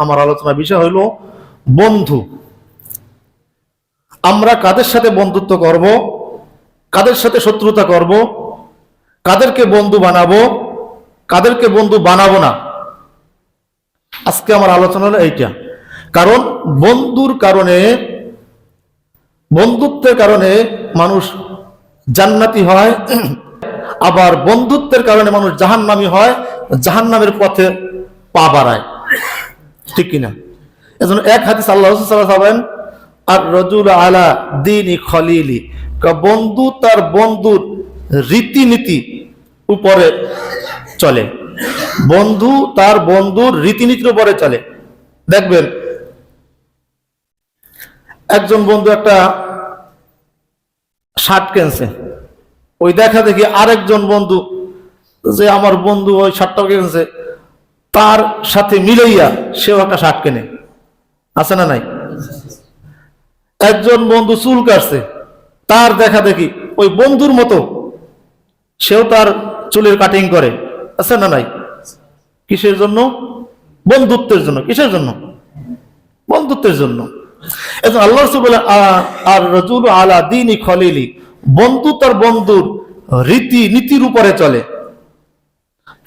আমার আলোচনার বিষয় হলো বন্ধু। আমরা কাদের সাথে বন্ধুত্ব করব, কাদের সাথে শত্রুতা করব, কাদেরকে বন্ধু বানাবো, কাদেরকে বন্ধু বানাবো না, আজকে আমার আলোচনা হলো এইটা। কারণ বন্ধুত্বের কারণে মানুষ জান্নাতি হয়, আবার বন্ধুত্বের কারণে মানুষ জাহান্নামী হয়, জাহান্নামের পথে পা বাড়ায়, ঠিক কিনা? এজন্য এক হাদিস আল্লাহ রাসূল সাল্লাল্লাহু আলাইহি ওয়াসাল্লাম বলেন, আর রাজুল আলা দীনি খলিলি, বন্ধু তার বন্ধুর রীতিনীতি উপরে চলে। বন্ধু তার বন্ধুর রীতিনীতির উপরে চলে। দেখবেন একজন বন্ধু একটা শার্ট কিনছে, ওই দেখা দেখি আরেকজন বন্ধু, যে আমার বন্ধু ওই শার্টটা কিনছে, তার সাথে মিলাইয়া সেও একটা শার্ট কেনে, আছে না নাই? একজন বন্ধু চুল কাটছে, তার দেখা দেখি ওই বন্ধুর মতো সেও তার চুলের কাটিং করে, আছে না নাই? কিসের জন্য? বন্ধুত্বের জন্য। কিসের জন্য? বন্ধুত্বের জন্য। আল্লাহ রাসূল বলেন, আর রাজুল আলা দীনি খলিলি, বন্ধু তার বন্ধুর রীতি নীতির উপরে চলে।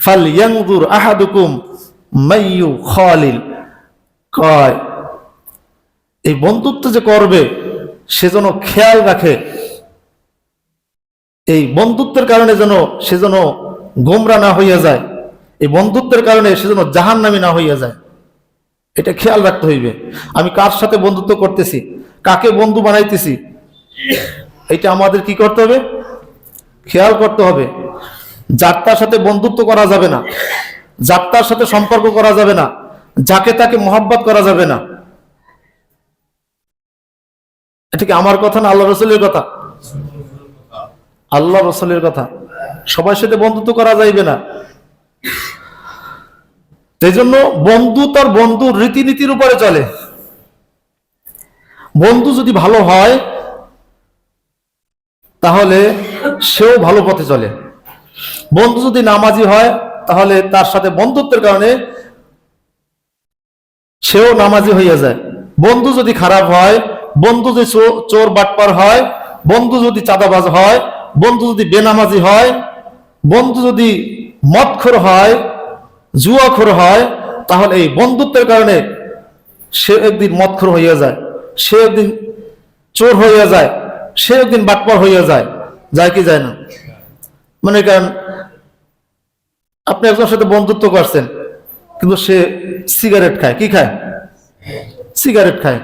ফালইয়ানজুর আহাদুকুম মাইয়ু খালিল, কয় এই বন্ধুত্ব যে করবে সে যেন খেয়াল রাখে, এই বন্ধুত্বের কারণে যেন সে যেন গোমরা না হইয়া যায়, এই বন্ধুত্বের কারণে সে যেন জাহান্নামী না হইয়া যায়, এটা খেয়াল রাখতে হইবে। আমি কার সাথে বন্ধুত্ব করতেছি, কাকে বন্ধু বানাইতেছি, এটা আমাদের কি করতে হবে? খেয়াল করতে হবে। যার তার সাথে বন্ধুত্ব করা যাবে না, যার তার সাথে সম্পর্ক করা যাবে না, যাকে তাকে মহব্বত করা যাবে না। এটা কি আমার কথা না আল্লাহ রাসূলের কথা? আল্লাহ রাসূলের কথা। সবার সাথে বন্ধুত্ব করা যাইবে না। এই জন্য বন্ধু তার বন্ধুর রীতিনীতির উপরে চলে। বন্ধু যদি ভালো হয় তাহলে সেও ভালো পথে চলে। বন্ধু যদি নামাজি হয় তাহলে তার সাথে বন্ধুত্বের কারণে সেও নামাজি হইয়া যায়। বন্ধু যদি খারাপ হয়, বন্ধু যদি চোর বাটপার হয়, বন্ধু যদি চাঁদাবাজ হয়, বন্ধু যদি বেনামাজি হয়, বন্ধু যদি মদখোর হয়, জুয়াখোর হয়, তাহলে এই বন্ধুত্বের কারণে সে একদিন মদখোর হইয়া যায়, সে একদিন চোর হইয়া যায়, সে একদিন বাটপার হইয়া যায়। যায় কি যায় না? মানে কারণ আপনি একজনের সাথে বন্ধুত্ব করছেন, কিন্তু সে সিগারেট খায়। কি খায়? সিগারেট খায়।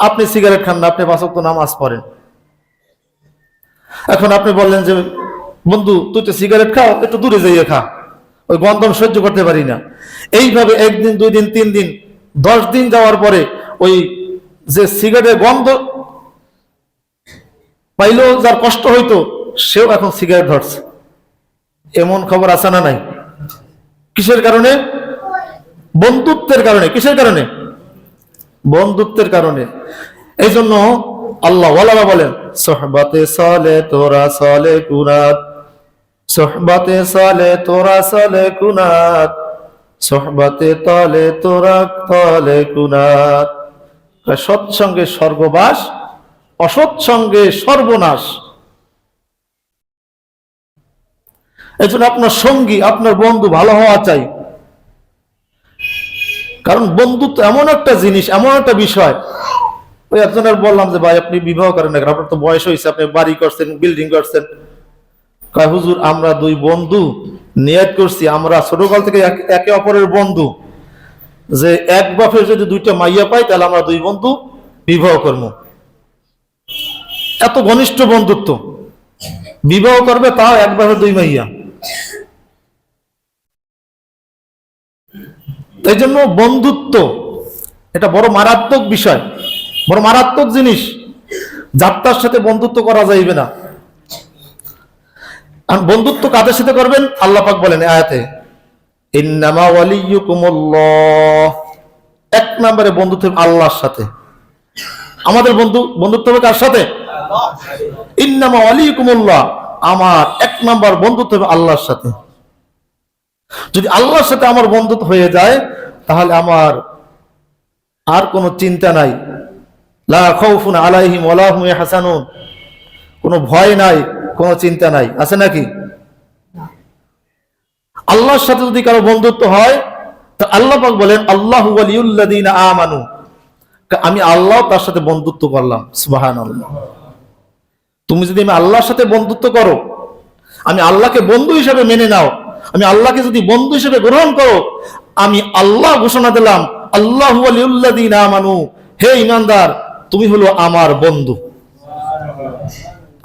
আপনি সিগারেট খান না, আপনি 5 ওয়াক্ত নামাজ পড়েন। এখন আপনি বললেন যে বন্ধু তুই তো সিগারেট খাও, একটু দূরে যাইয়ে খা, ওই গন্ধ সহ্য করতে পারি না। এইভাবে 1 দিন 2 দিন 3 দিন 10 দিন যাওয়ার পরে ওই যে সিগারেটের গন্ধ পাইলেও যার কষ্ট হইতো, সেও এখন সিগারেট ধরছে। এমন খবর আছে না নাই? কিসের কারণে? বন্ধুত্বের কারণে। কিসের কারণে? বন্ধুত্বের কারণে। এই জন্য আল্লাহ ওয়ালারা বলেন, সোহবতে সালে তোরা সালে কুনাত, সোহবতে সালে তোরা সালে কুনাত, সোহবতে তলে তোরা তলে কুনাত। সৎসঙ্গে স্বর্গবাস, অসৎসঙ্গে সর্বনাশ। এই জন্য আপনার সঙ্গী, আপনার বন্ধু ভালো হওয়া চাই। কারণ বন্ধুত্ব এমন একটা জিনিস, এমন একটা বিষয়। ওই একজনের বললাম যে ভাই আপনি বিবাহ করেন না, আপনার তো বয়স হয়েছে, আপনি বাড়ি করছেন, বিল্ডিং করছেন। কয় হুজুর আমরা 2 বন্ধু নিয়ত করছি, আমরা ছোটকাল থেকে একে অপরের বন্ধু, যে এক বাপের যদি 2টা মাইয়া পাই তাহলে আমরা 2 বন্ধু বিবাহ করবো। এত ঘনিষ্ঠ বন্ধুত্ব, বিবাহ করবে তাও এক বাপের 2 মাইয়া। এই জন্য বন্ধুত্ব এটা বড় মারাত্মক বিষয়, বড় মারাত্মক জিনিস। যাত্রার সাথে বন্ধুত্ব করা যাইবে না। বন্ধুত্ব কাদের সাথে করবেন? আল্লাহ পাক বলেন আয়াতে, ইন্নামা ওয়ালিয়ুকুমুল্লাহ। 1 নম্বরে বন্ধুত্ব আল্লাহর সাথে। আমাদের বন্ধুত্ব হবে কার সাথে? ইন্নামা ওয়ালিয়ুকুমুল্লাহ। আমার 1 নম্বর বন্ধুত্ব হবে আল্লাহর সাথে। যদি আল্লাহর সাথে আমার বন্ধুত্ব হয়ে যায় তাহলে আমার আর কোনো চিন্তা নাই, লা খাউফুন আলাইহিম ওয়ালা হুম ইয়াহজানুন, কোনো ভয় নাই, কোনো চিন্তা নাই, আছে নাকি? আল্লাহর সাথে যদি কারো বন্ধুত্ব হয় তো আল্লাহ পাক বলেন আল্লাহু ওয়ালিউল্লাযিনা আমানু, আমি আল্লাহ তার সাথে বন্ধুত্ব করলাম। সুবহানাল্লাহ। তুমি যদি আমি আল্লাহর সাথে বন্ধুত্ব করো, আমি আল্লাহকে বন্ধু হিসেবে মেনে নাও, আমি আল্লাহকে যদি বন্ধু হিসেবে গ্রহণ করো, আমি আল্লাহ ঘোষণা দিলাম আল্লাহু ওয়ালিউল্লাযিনা আমানু, হে ঈমানদার তুমি হলো আমার বন্ধু।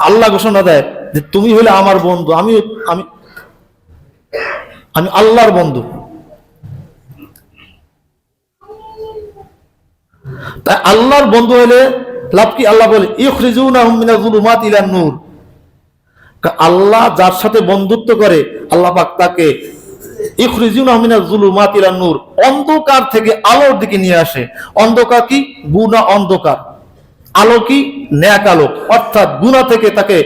আল্লাহ ঘোষণা দেয় যে তুমি হলে আমার বন্ধু, আমি আমি আমি আল্লাহর বন্ধু। তাই আল্লাহর বন্ধু হলে লাভ কি? আল্লাহ বলে ইখরিজুনাহুম মিনাজ যুলুমাতি ইলান নূর, আল্লাহ যার সাথে বন্ধুত্ব করে আল্লাহ পাক তাকে ইখরিজুনাহুম মিনাজ যুলুমাতি ইলান নূর, অন্ধকার থেকে আলোর দিকে নিয়ে আসে। অন্ধকার কি? গুনাহ অন্ধকার। আলো কি? নেক আলো, অর্থাৎ গুনাহ থেকে তাকে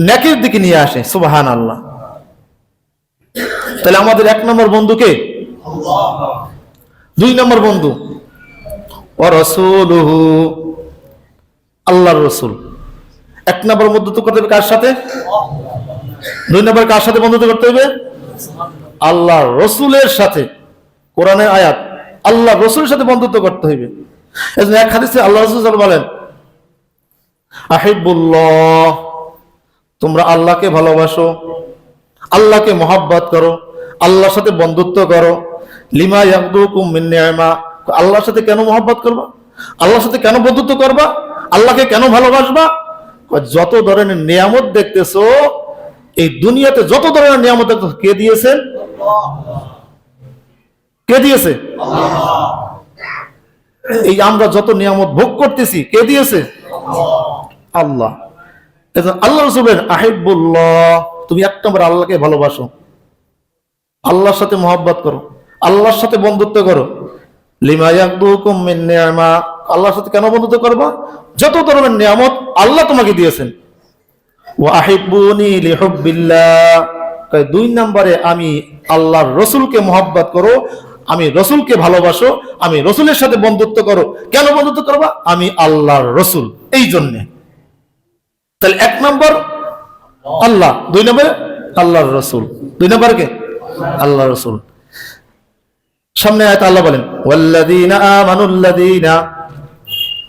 নেকের দিকে নিয়ে আসে। সুবহানাল্লাহ। তাহলে আমাদের এক নম্বর বন্ধু কে? দুই নম্বর বন্ধু ওয়া রাসূলুহু, আল্লাহর রাসূল। এক নম্বর বন্ধুত্ব করতে হবে কার সাথে? দুই নম্বর কার সাথে বন্ধুত্ব করতে হবে? আল্লাহর রাসূলের সাথে। কোরআনের আয়াত, আল্লাহর রাসূলের সাথে বন্ধুত্ব করতে হবে। এজন্য এক হাদিসে আল্লাহ রাসূল সাল্লাল্লাহু আলাইহি ওয়াসাল্লাম বলেন আহিবুল্লাহ, তোমরা আল্লাহকে ভালোবাসো, আল্লাহকে মহব্বত করো, আল্লাহর সাথে বন্ধুত্ব করো। লিমা ইয়াকদুকুম মিন নি'মা, আল্লাহর সাথে কেন মহব্বত করবা? আল্লাহর সাথে কেন বন্ধুত্ব করবা? আল্লাহকে কেন ভালোবাসবা? যত ধরনের নিয়ামত দেখতেছো এই দুনিয়াতে, যত ধরনের নিয়ামত দেখতেছো, কে দিয়েছেন? কে দিয়েছে? এই আমরা যত নিয়ামত ভোগ করতেছি, কে দিয়েছে? আল্লাহ। আল্লাহ রাসূল বলেন আহিবুল্লাহ, তুমি এক নম্বর আল্লাহকে ভালোবাসো, আল্লাহর সাথে মহব্বত করো, আল্লাহর সাথে বন্ধুত্ব করো। লিমা ইয়াকদুকুম মিন নি'মা, আল্লাহর সাথে কেন বন্ধুত্ব করবা? যত ধরনের নিয়ামত আল্লাহ তোমাকে দিয়েছেন। ওয়া আহিব্বুনি লিহুব্বিল্লাহ, দুই নম্বরে আমি আল্লাহর রাসূলকে মহব্বত করো, আমি রাসূলকে ভালোবাসো, আমি রাসূলের সাথে বন্ধুত্ব করো। কেন বন্ধুত্ব করবা? আমি আল্লাহর রাসূল, এই জন্য। তাহলে এক নম্বর আল্লাহ, দুই নম্বরে আল্লাহর রাসূল। দুই নম্বর কে? আল্লাহর রাসূল। সামনে আয়াতে আল্লাহ বলেন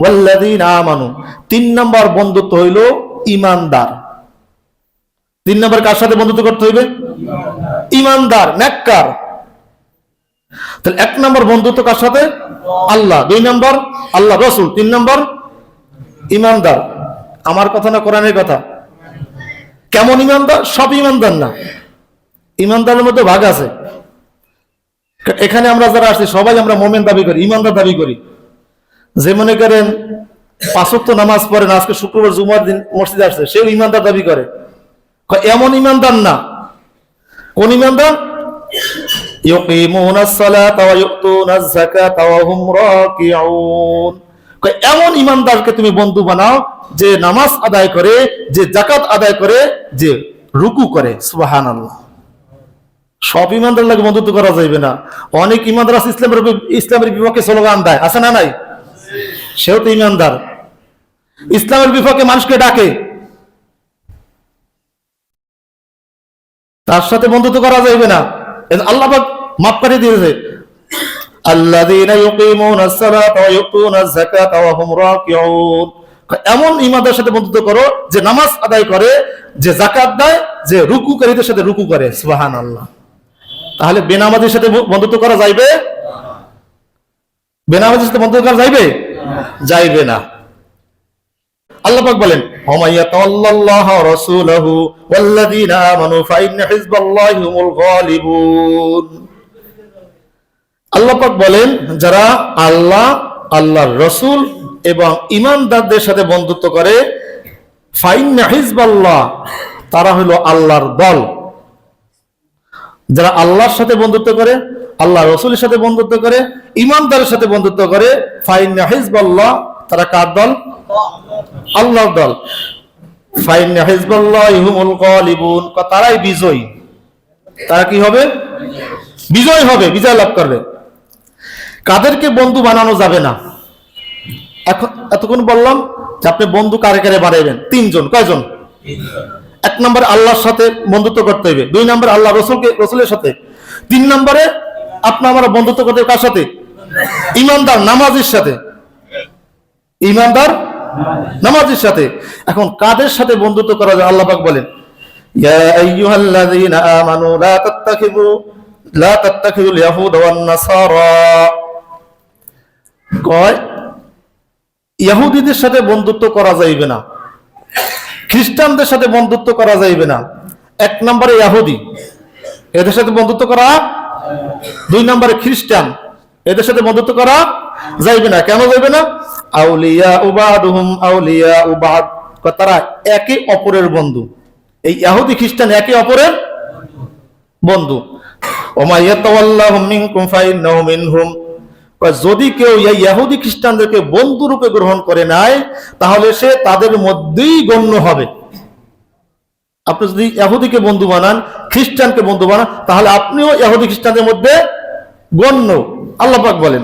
ওয়াল্লাযীনা আমানু, তিন নম্বর বন্ধুত্ব হইল ঈমানদার। তিন নম্বর কার সাথে বন্ধুত্ব করতে হইবে? ঈমানদার, নেককার। তাহলে এক নম্বর বন্ধুত্ব কার সাথে? আল্লাহ। দুই নম্বর আল্লাহ রাসূল, তিন নম্বর ঈমানদার। আমার কথা না কোরআনের কথা? কেমন ঈমানদার? সব ঈমানদার না, ঈমানদারের মধ্যে ভাগ আছে। এখানে আমরা যারা আসছি সবাই আমরা মুমিন দাবি করি, ঈমানদার দাবি করি। যে মনে করেন পাঁচ ওয়াক্ত নামাজ পড়ে না, আজকে শুক্রবার জুমার দিন মসজিদে আসছে, সেও ঈমানদার দাবি করে। এমন ঈমানদার না। কোন ঈমানদার? ইউকিমুনাস সালাতা ওয়া ইউতুনাজ যাকাতা ওয়া হুম রাকিউন। এমন ঈমানদারকে তুমি বন্ধু বানাও যে নামাজ আদায় করে, যে যাকাত আদায় করে, যে রুকু করে। সুবহানাল্লাহ। সব ঈমানদার লাগে বন্ধুত্ব করা যাইবে না। অনেক ঈমানদার আছে ইসলামের বিপক্ষে স্লোগান দেয়, আছে না নাই? সেও তো ঈমানদার, ইসলামের বিপক্ষে মানুষকে ডাকে, তার সাথে বন্ধুত্ব করা যাইবে না। আল্লাহ পাক মাফ করে দিয়েছে, আল্লাযীনা ইউকিমুনাস সালাতা ওয়া ইউতুনাজ যাকাতা ওয়া হুম রাকিউন। এমন ঈমানদারের সাথে বন্ধুত্ব করো যে নামাজ আদায় করে, যে যাকাত দেয়, যে রুকুকারীদের সাথে রুকু করে। সুবহানাল্লাহ। তাহলে বেনামাজির সাথে বন্ধুত্ব করা যাইবে? বেনামাজির সাথে বন্ধুত্ব করা যাইবে? যাইবে না। আল্লাহ পাক বলেন ওয়ামাইয়াতাওয়াল্লাল্লাহু ওয়া রাসূলুহু ওয়াল্লাযীনা আমানু ফাইন্না হিজবাল্লাহি হুমুল গালিবুন। আল্লাহ পাক বলেন যারা আল্লাহ, আল্লাহর রাসূল এবং ঈমানদারদের সাথে বন্ধুত্ব করে, ফাইন্না হিজবাল্লাহ, তারা হলো আল্লাহর দল। যারা আল্লাহর সাথে বন্ধুত্ব করে, আল্লাহ রাসূলের সাথে বন্ধুত্ব করে, ঈমানদারের সাথে বন্ধুত্ব করে, ফাইন্না হিজবাল্লাহ, তারা কার দল? আল্লাহর দল। ফাইন্না হিজবাল্লাহি হুমুল গালিবুন, তারাই বিজয়ী। তারা কি হবে? বিজয় হবে, বিজয় লাভ করবে। কাদেরকে বন্ধু বানানো যাবে না? এখন এতক্ষণ বললাম যে আপনি বন্ধু কারে কারে বানাইবেন? তিনজন। কয়জন? এক নম্বরে আল্লাহর সাথে বন্ধুত্ব করতে হবে, দুই নম্বরে আল্লাহ রসুলের সাথে, তিন নম্বরে আপনার আমরা বন্ধুত্ব করতে হবে কার সাথে? ইমানদার নামাজির সাথে। ইমানদার নামাজির সাথে। এখন কাদের সাথে বন্ধুত্ব করা যায়? আল্লাহ পাক বলেন, ইয়া আইয়ুহাল্লাযীনা আমানু লা তাত্তাখিযুল ইয়াহুদা ওয়ান নাসারা। কয় ইহুদিদের সাথে বন্ধুত্ব করা যাইবে না, খ্রিস্টানদের সাথে বন্ধুত্ব করা যাইবে না। এক নম্বরে ইহুদি, এদের সাথে বন্ধুত্ব করা। দুই নম্বরে খ্রিস্টান, এদের সাথে বন্ধুত্ব করা যাইবে না। কেন যাইবে না? আউলিয়া উবাদুহুম আউলিয়া উবাদ, তারা একে অপরের বন্ধু। এই ইহুদি খ্রিস্টান একে অপরের বন্ধু। ওমা ইয়াতাওয়াল্লাহুম মিনকুম ফাইন্নাহু মিনহুম, যদি কেউ এই ইহুদি খ্রিস্টানদেরকে বন্ধু রূপে গ্রহণ করে নেয় তাহলে সে তাদের মধ্যেই গণ্য হবে। আপনি যদি ইহুদিকে বন্ধু বানান, খ্রিস্টানকে বন্ধু বানান, তাহলে আপনিও ইহুদি খ্রিস্টানদের মধ্যে গণ্য। আল্লাহ পাক বলেন,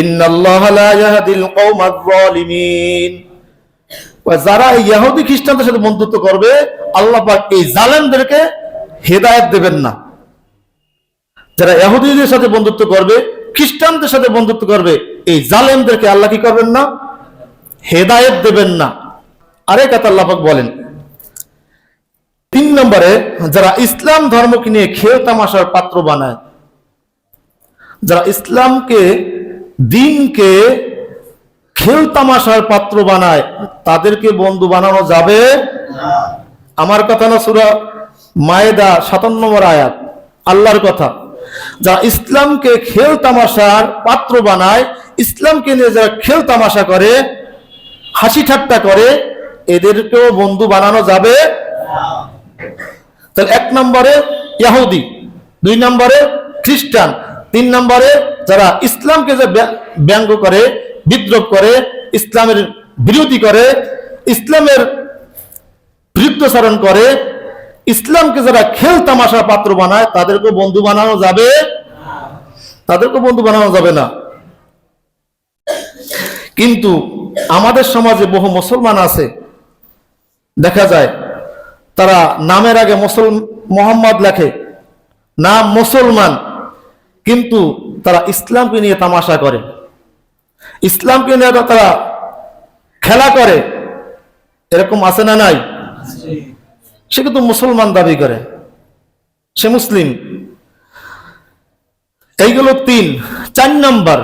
ইন্নাল্লাহা লা ইয়াহদিল কওমাজ যালিমিন। যারা ইহুদি খ্রিস্টানদের সাথে বন্ধুত্ব করবে, আল্লাহ পাক এই জালেমদেরকে হেদায়েত দেবেন না। যারা ইহুদিদের সাথে বন্ধুত্ব করবে, খ্রিস্টানদের সাথে বন্ধুত্ব করবে, এই জালেমদেরকে আল্লাহ কি করবেন না? হেদায়েত দেবেন না। আরেক কথা আল্লাহ পাক বলেন, তিন নম্বরে যারা ইসলাম ধর্মকে নিয়ে খেল তামাশার পাত্র বানায়, যারা ইসলামকে দ্বীনকে খেল তামাশার পাত্র বানায়, তাদেরকে বন্ধু বানানো যাবে না। আমার কথা না, সূরা মায়েদা 57 নম্বর আয়াত, আল্লাহর কথা। যারা ইসলামকে খেল তামাশার পাত্র বানায়, ইসলামকে নিয়ে যারা খেল তামাশা করে, হাসি ঠাট্টা করে, এদেরকেও বন্ধু বানানো যাবে না। তাহলে এক নম্বরে ইহুদি, দুই নম্বরে খ্রিস্টান, তিন নম্বরে যারা ইসলামকে যে ব্যঙ্গ করে, বিদ্রোহ করে, ইসলামের বিরোধী করে, ইসলামের বিরুদ্ধাচরণ করে, ইসলামকে যারা খেল তামাশার পাত্র বানায়, তাদেরকে বন্ধু বানানো যাবে, তাদেরকে বন্ধু বানানো যাবে না। কিন্তু আমাদের সমাজে বহু মুসলমান আছে, দেখা যায় তারা নামের আগে মোহাম্মদ লেখে, নাম মুসলমান, কিন্তু তারা ইসলামকে নিয়ে তামাশা করে, ইসলামকে নিয়ে তারা খেলা করে। এরকম আছে না নাই? সে কিন্তু মুসলমান দাবি করে, সে মুসলিম। এইগুলো তিন। চার নম্বর,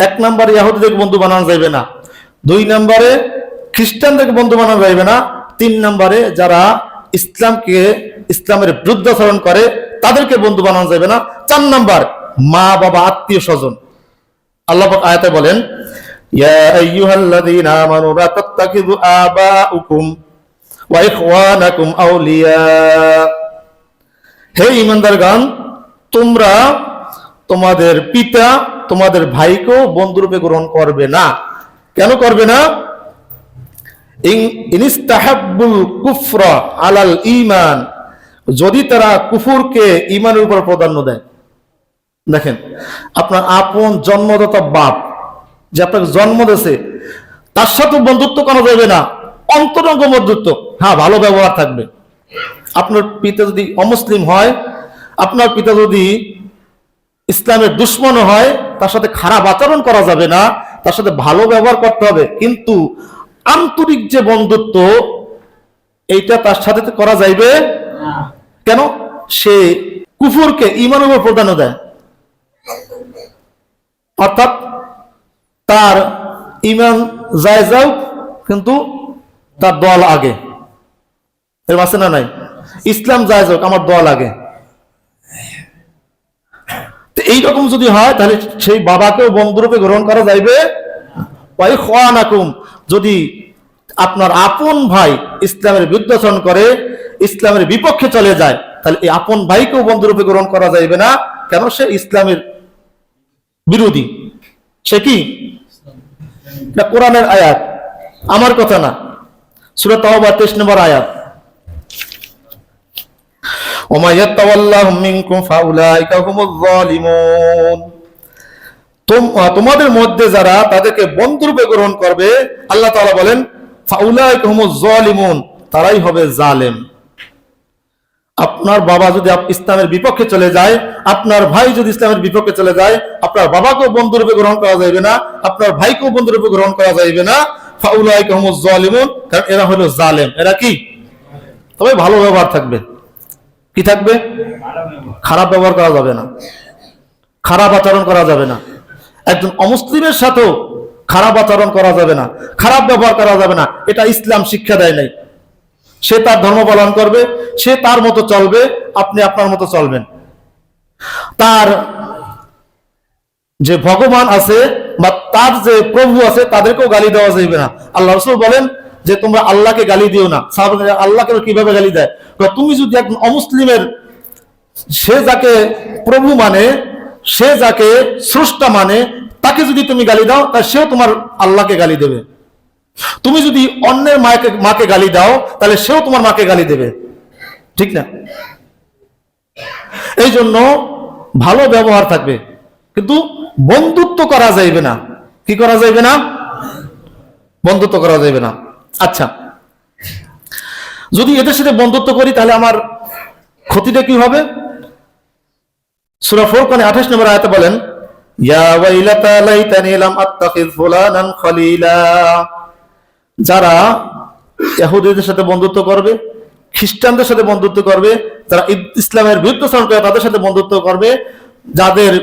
এক নম্বরে ইহুদিদেরকে বন্ধু বানানো যাবে না, দুই নম্বরে খ্রিস্টানদেরকে বন্ধু বানানো যাবে না, তিন নম্বরে যারা ইসলামের বিরুদ্ধাচরণ করে তাদেরকে বন্ধু বানানো যাবে না, চার নম্বর মা বাবা আত্মীয় স্বজন। আল্লাহ পাক আয়াতে বলেন, ইয়া আইয়ুহাল্লাযীনা আমানু লা তাত্তাখিযু আবাউকুম ওয়া ইখওয়ানাকুম আউলিয়া। হে ঈমানদারগণ, তোমরা তোমাদের পিতা, তোমাদের ভাইকেও বন্ধুরূপে গ্রহণ করবে না। কেন করবে না? ইনিস্তাহাব্বুল কুফরা আলাল ঈমান, যদি তারা কুফরকে ঈমানের উপর প্রাধান্য দেয়। দেখেন, আপনার আপন জন্মদাতা বাপ যে আপনাকে জন্ম দিয়েছে, তার সাথে বন্ধুত্ব করা যাবে না, অন্তরঙ্গ বন্ধুত্ব। হ্যাঁ, ভালো ব্যবহার থাকবে। আপনার পিতা যদি অমুসলিম হয়, আপনার পিতা যদি ইসলামের দুশ্মন হয়, তার সাথে খারাপ আচরণ করা যাবে না, তার সাথে ভালো ব্যবহার করতে হবে। কিন্তু আন্তরিক যে বন্ধুত্ব, এইটা তার সাথে করা যাইবে না। কেন? সে কুফরকে ঈমানের উপর প্রাধান্য দেয়, অর্থাৎ তার ঈমান যায় যাও, কিন্তু তার দল আগে। এর আছে না নাই? ইসলাম যায় যাও, আমার দল আগে। এইরকম যদি হয়, তাহলে সেই বাবাকেও বন্ধুরূপে গ্রহণ করা যাইবে। যদি আপনার আপন ভাই ইসলামের বিরুদ্ধাচরণ করে, ইসলামের বিপক্ষে চলে যায়, তাহলে এই আপন ভাইকেও বন্ধুরূপে গ্রহণ করা যাইবে না। কেন? সে ইসলামের বিরোধী। সে কি? এটা কোরআনের আয়াত, আমার কথা না। সূরা তাওবা 23 নম্বর আয়াত, ওমা ইয়াতাওয়াল্লাহুম মিনকুম ফাউলাইকা হুমুয যালিমুন। তোমাদের মধ্যে যারা তাদেরকে বন্ধুরূপে গ্রহণ করবে, আল্লাহ তাআলা বলেন ফাউলাইকা হুমুজ জালিমুন, তারাই হবে জালেম। আপনার বাবা যদি ইসলামের বিপক্ষে চলে যায়, আপনার ভাই যদি ইসলামের বিপক্ষে চলে যায়, আপনার বাবাকেও বন্ধুরূপে গ্রহণ করা যাবে না, আপনার ভাইকেও বন্ধুরূপে গ্রহণ করা যাবে না। ফাউলাইকা হুমুজ জালিমুন, কারণ এরা হলো জালেম। এরা কি? তবে ভালো ব্যবহার থাকবে। কি থাকবে? খারাপ ব্যবহার করা যাবে না, খারাপ আচরণ করা যাবে না। একজন অমুসলিমের সাথেও খারাপ আচরণ করা যাবে না, খারাপ ব্যবহার করা যাবে না। এটা ইসলাম শিক্ষা দেয় নাই। সে তার ধর্ম পালন করবে, সে তার মতো চলবে, আপনি আপনার মতো চলবেন। তার যে ভগবান আছে বা তার যে প্রভু আছে তাদেরকেও গালি দেওয়া যাবে না। আল্লাহ রাসূল বলেন যে তোমরা আল্লাহকে গালি দিও না। সাহাবারা আল্লাহকে কিভাবে গালি দেয়? তুমি যদি একজন অমুসলিমের, সে যাকে প্রভু মানে, সে যাকে স্রষ্টা মানে, তাকে যদি তুমি গালি দাও তাহলে সেও তোমার আল্লাহকে গালি দেবে। তুমি যদি অন্যের মাকে গালি দাও তাহলে সেও তোমার মাকে গালি দেবে, ঠিক না? এই জন্য ভালো ব্যবহার থাকবে, কিন্তু বন্ধুত্ব করা যাইবে না। কি করা যাইবে না? বন্ধুত্ব করা যাইবে না। আচ্ছা, যদি এদের সাথে বন্ধুত্ব করি তাহলে আমার ক্ষতিটা কি হবে? সূরা ফুরকানে 28 নম্বর আয়াতে বলেন ইয়া ওয়াইলাতা লাইতানি লাম আত্তাখিয ফুলানান খলিলা। যারা ইহুদিদের সাথে বন্ধুত্ব করবে, খ্রিস্টানদের সাথে বন্ধুত্ব করবে, যারা ইসলামের বিরুদ্ধাচরণ করে তাদের সাথে বন্ধুত্ব করবে, যাদের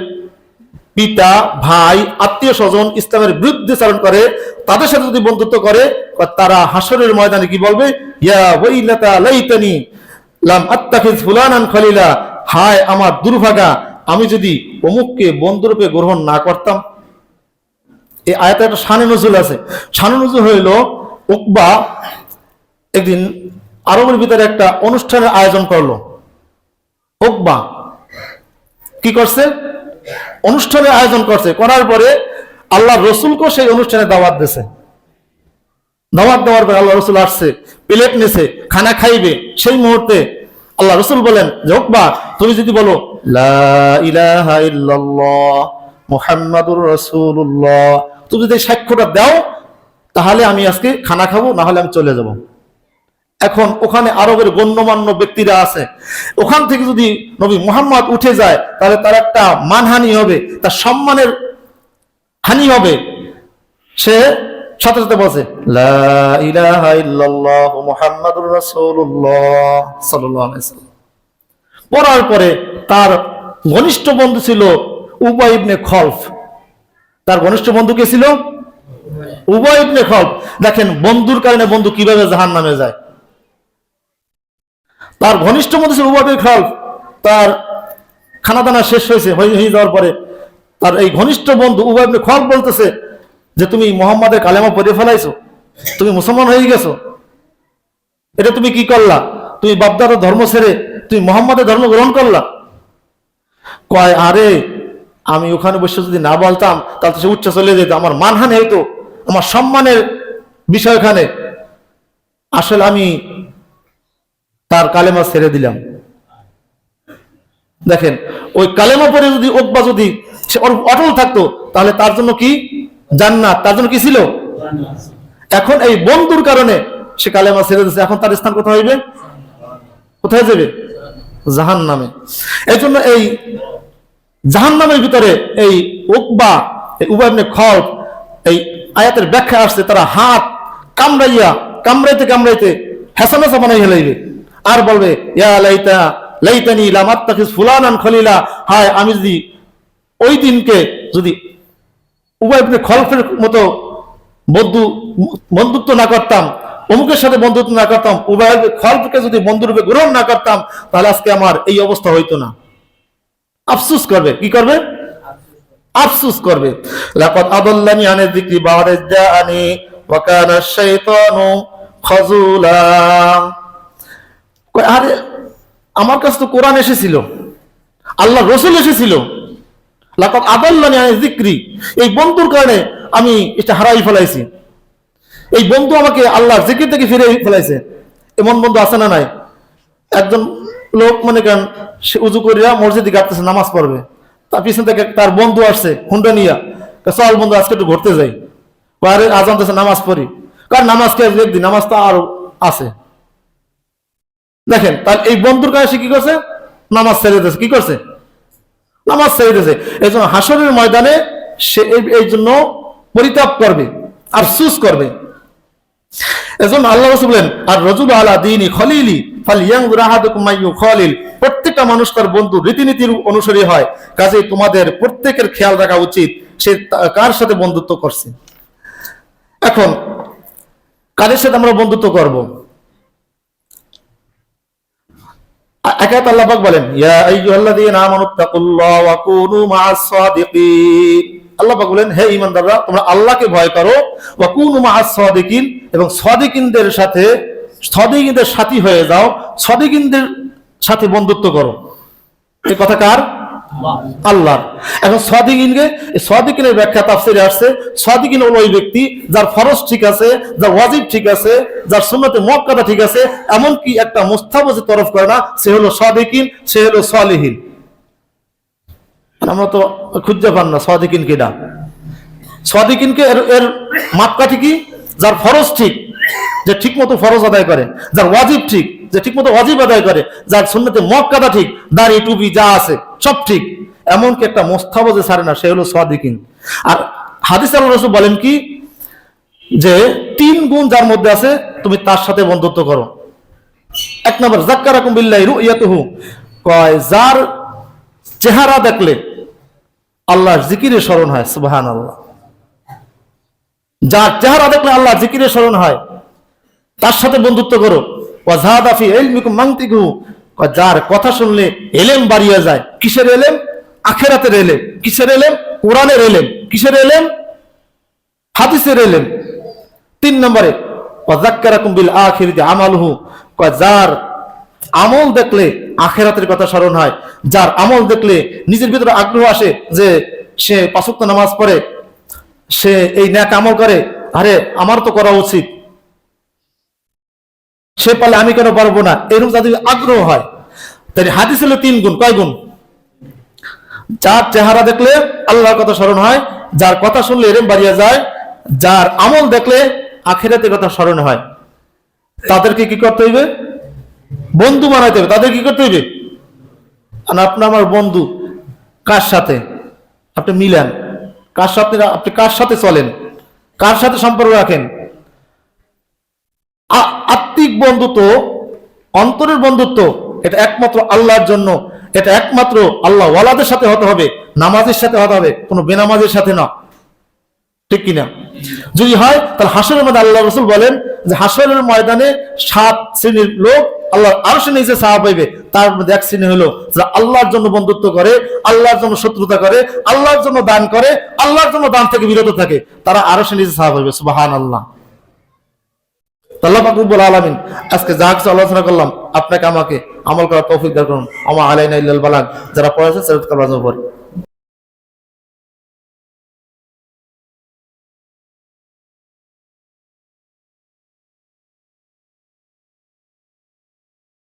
পিতা ভাই আত্মীয় স্বজন ইসলামের বিরুদ্ধে চারণ করে তাদের সাথে যদি বন্ধুত্ব করে, তারা হাসরের ময়দানে কি বলবে? ইয়া ওয়াইলাতা লাইতানি লাম আত্তাখিয ফুলানান খলিলা, হায় আমার দুর্ভাগা, আমি যদি অমুককে বন্ধুরূপে গ্রহণ না করতাম। এই আয়াতে একটা শানে নজুল আছে। শানে নজুল হইল উকবা একদিন আরবের ভিতরে একটা অনুষ্ঠানের আয়োজন করলো। উকবা কি করছে? অনুষ্ঠানের আয়োজন করছে, করার পরে আল্লাহ রসুলকেও সেই অনুষ্ঠানে দাওয়াত দিয়েছে। দাওয়াত দেওয়ার পরে আল্লাহ রসুল আসছে, প্লেট নেছে, খানা খাইবে। সেই মুহূর্তে আল্লাহ রসুল বলেন যে উকবা, তুমি যদি বলো লা ইলাহা ইল্লাল্লাহ মুহাম্মাদুর রাসূলুল্লাহ, তুমি যদি সাক্ষ্যটা দাও তাহলে আমি আজকে খানা খাবো, না হলে আমি চলে যাব। এখন ওখানে আরবের গণ্যমান্য ব্যক্তিরা আছে, ওখান থেকে যদি নবী মুহাম্মদ উঠে যায় তাহলে তার একটা মানহানি হবে, তার সম্মানের হানি হবে। সে সাথে সাথে বলছে লা ইলাহা ইল্লাল্লাহ মুহাম্মাদুর রাসূলুল্লাহ সাল্লাল্লাহু আলাইহি ওয়াসাল্লাম। পড়ার পরে তার ঘনিষ্ঠ বন্ধু ছিল উবাই ইবনে খলফ। তার ঘনিষ্ঠ বন্ধু কে ছিল? উবাই ইবনে খলফ। দেখেন বন্ধুর কারণে বন্ধু কিভাবে জাহান্নামে যায়। তার ঘনিষ্ঠ বন্ধু ছিল উবাই ইবনে খলফ। তার খানা দানা শেষ হয়েছে, হয়ে যাওয়ার পরে তার এই ঘনিষ্ঠ বন্ধু উবাই ইবনে খলফ বলতেছে যে তুমি মুহাম্মাদের কালেমা পড়ে ফেলাইছো, তুমি মুসলমান হয়ে গেছো, এটা তুমি কি করলা? তুমি বাপদাদার ধর্ম ছেড়ে তুমি মুহাম্মাদের ধর্ম গ্রহণ করলা। কয় আরে আমি ওখানে বসে যদি না বলতাম তাহলে সে উচ্চ চলে যেত, আমার মানহানি হইতো, আমার সম্মানের বিষয় এখানে। আসলে আমি তার কালেমা ছেড়ে দিলাম। দেখেন ওই কালেমা পরে যদি উকবা যদি সে অটল থাকতো তাহলে তার জন্য কি জান্নাত, তার জন্য কি ছিল? এখন এই বন্ধুর কারণে সে কালেমা ছেড়ে দিয়েছে, এখন তার স্থান কোথায় হইবে? কোথায় যাবে? জাহান্নামে। এই জন্য এই জাহান্নামের ভিতরে এই উকবা, উবাই ইবনে খলফ, এই আয়াতের ব্যাখ্যা আসছে তারা হাত কামড়াইতে কামড়াইতে হেসামেসা বানাই হেলাইবে আর বলবে ইয়া লাইতানি লাম আত্তাখিয ফুলানান খলিলা, হায় আমি যদি ওই দিনকে যদি উবাই ইবনে খলফের মতো বন্ধুত্ব না করতাম, অমুকের সাথে বন্ধুত্ব না করতাম, উবাই ইবনে খলফকে যদি বন্ধুরূপে গ্রহণ না করতাম তাহলে আজকে আমার এই অবস্থা হইতো না। আফসোস করবে। কি করবে? আফসোস করবে। লাকাদ আদাল্লানি আনি যিকরি বা'দা জাআনি ওয়া কানা আশ-শাইতানু খাযুলা। আরে আমার কাছে তো কোরআন এসেছিল, আল্লাহ রাসূল এসেছিল। লাকাদ আদাল্লানি আনি যিকরি, এই বন্ধুর কারণে আমি এটা হারাই ফেলাইছি। এই বন্ধু আমাকে আল্লাহর জিকির থেকে ফিরে ফেলাইছে। এমন বন্ধু আছে না নাই? একজন লোক মনে করেন সে উজু করিয়া মসজিদে গাইতেছে, নামাজ পড়বে, তার পিছন থেকে তার বন্ধু আসছে হুন্ডা নিয়া, চল বন্ধু আজকে একটু ঘুরতে যাই, আরে আজান দিয়েছে নামাজ পড়ি, কারণ নামাজ কে একদিন, নামাজ তো আরো আছে। দেখেন তাহলে এই বন্ধুর কাছে সে কি করছে, নামাজ ছেড়ে দিয়েছে, কি করছে, নামাজ ছেড়ে দিয়েছে। এই জন্য হাসরের ময়দানে সে এই জন্য পরিতাপ করবে, আফসুস করবে। এজন্য আল্লাহ রাসূল বলেন, আর রাজুল আলা দীনি খলিলি ফালইয়ানজুর আহাদুকুম মাইয়ু খলিল। প্রত্যেকটা মানুষ তার বন্ধু রীতিনীতির অনুসারী হয়, কাজেই তোমাদের প্রত্যেকের খেয়াল রাখা উচিত সে কার সাথে বন্ধুত্ব করছে। এখন কাদের সাথে আমরা বন্ধুত্ব করব? আয়াত আল্লাহ পাক বলেন, ইয়া আইয়ুহাল্লাযীনা আমানুত্তাকুল্লাহ ওয়া কুনু মা'আস সাদিকিন। আল্লাহ পাক বলেন, হে ঈমানদাররা তোমরা আল্লাহকে ভয় করো, ওয়া কুনু মা'আস সাদিকিন, এবং সাদিকিনদের সাথী হয়ে যাও, সাদিকিনদের সাথে বন্ধুত্ব করো। এই কথা কার? আল্লাহ। এখন সাদিকিনের ব্যাখ্যা তাফসীরে আসছে, সাদিকিন হলো ওই ব্যক্তি যার ফরজ ঠিক আছে, যার ওয়াজিব ঠিক আছে, যার সুন্নতে মুআক্কাদা ঠিক আছে, এমনকি একটা মুস্তাহাবও তরফ করে না, সে হলো সাদিকিন, সে হলো সালিহিন। আমরা তো খুঁজে পান না সাদিকিন কিনা। সাদিকিনকে এর মাপকাঠি কি? যার ফরজ ঠিক, যে ঠিক মতো ফরজ আদায় করে, যার ওয়াজিব ঠিক, যে ঠিক মতো ওয়াজিব আদায় করে, যার সুন্নতে মুআক্কাদা ঠিক, দাড়ি টুপি যা আছে সব ঠিক, এমনকি একটা মুস্তাহাব যে ছাড়ে না, সে হলো সাদিকিন। আর হাদিসে আল্লাহ রাসূল বলেন কি, যে 3 গুণ যার মধ্যে আছে তুমি তার সাথে বন্ধুত্ব করো। 1 নম্বর, যাক্কারাকুম বিল্লাহি রুইয়াতুহু, কয় যার চেহারা দেখলে আল্লাহর জিকিরে স্মরণ হয়, সুবহানাল্লাহ। যার চেহারা দেখলে আল্লাহর জিকিরে স্মরণ হয় তার সাথে বন্ধুত্ব করো। ওয়া যাদা ফি ইলমিকুম মানতিকুহু, যার কথা শুনলে এলেম বাড়িয়ে যায়। কিসের এলেম? আখিরাতের এলেম। কিসের এলেম? কোরআনের এলেম। কিসের এলেম? হাদিসের এলেম। 3 নম্বরে, ওয়া যাক্কারাকুম বিল আখিরাতি আমালুহু, যার আমল দেখলে আখিরাতের কথা স্মরণ হয়, যার আমল দেখলে নিজের ভিতরে আগ্রহ আসে, যে সে 5 ওয়াক্ত নামাজ পড়ে, সে এই নেক আমল করে, আরে আমার তো করা উচিত, সে পারলে আমি কেন পারবো না, এরকম যাদের আগ্রহ হয়। তাই হাদিস হলো 3 গুণ। কয় গুণ? যার চেহারা দেখলে আল্লাহর কথা স্মরণ হয়, যার কথা শুনলে এলেম বাড়িয়ে যায়, যার আমল দেখলে আখিরাতের কথা স্মরণ হয়। তাদেরকে কি করতে হইবে? বন্ধু বানাইতে হবে। তাদের কি করতে হইবে? আপনি আমার বন্ধু কার সাথে আপনি মিলেন, কার সাথে আপনি কার সাথে চলেন, কার সাথে সম্পর্ক রাখেন। আত্মিক বন্ধুত্ব, অন্তরের বন্ধুত্ব, এটা একমাত্র আল্লাহর জন্য, এটা একমাত্র আল্লাহ ওয়ালাদের সাথে হতে হবে, নামাজের সাথে হতে হবে, কোনো বেনামাজের সাথে না। ঠিক কিনা? যদি হয় তাহলে হাসরের মধ্যে আল্লাহ রাসূল বলেন যে হাসরের ময়দানে 7 শ্রেণীর লোক আল্লাহর আরশের নিচে ছায়া পাইবে। তার মধ্যে 1 শ্রেণী হলো যারা আল্লাহর জন্য বন্ধুত্ব করে, আল্লাহর জন্য শত্রুতা করে, আল্লাহর জন্য দান করে, আল্লাহর জন্য দান থেকে বিরত থাকে, তারা আরশের নিচে ছায়া পাইবে। সুবহানাল্লাহ। আল্লাহ পাক রব্বুল আলামিন আজকে যা কিছু আলোচনা করলাম, আপনাকে আমাকে আমল করার তৌফিক দান করুন। আমা আলাইনা ইল্লাল বালাগ। যারা পড়েছে সেটা কাজ করুন।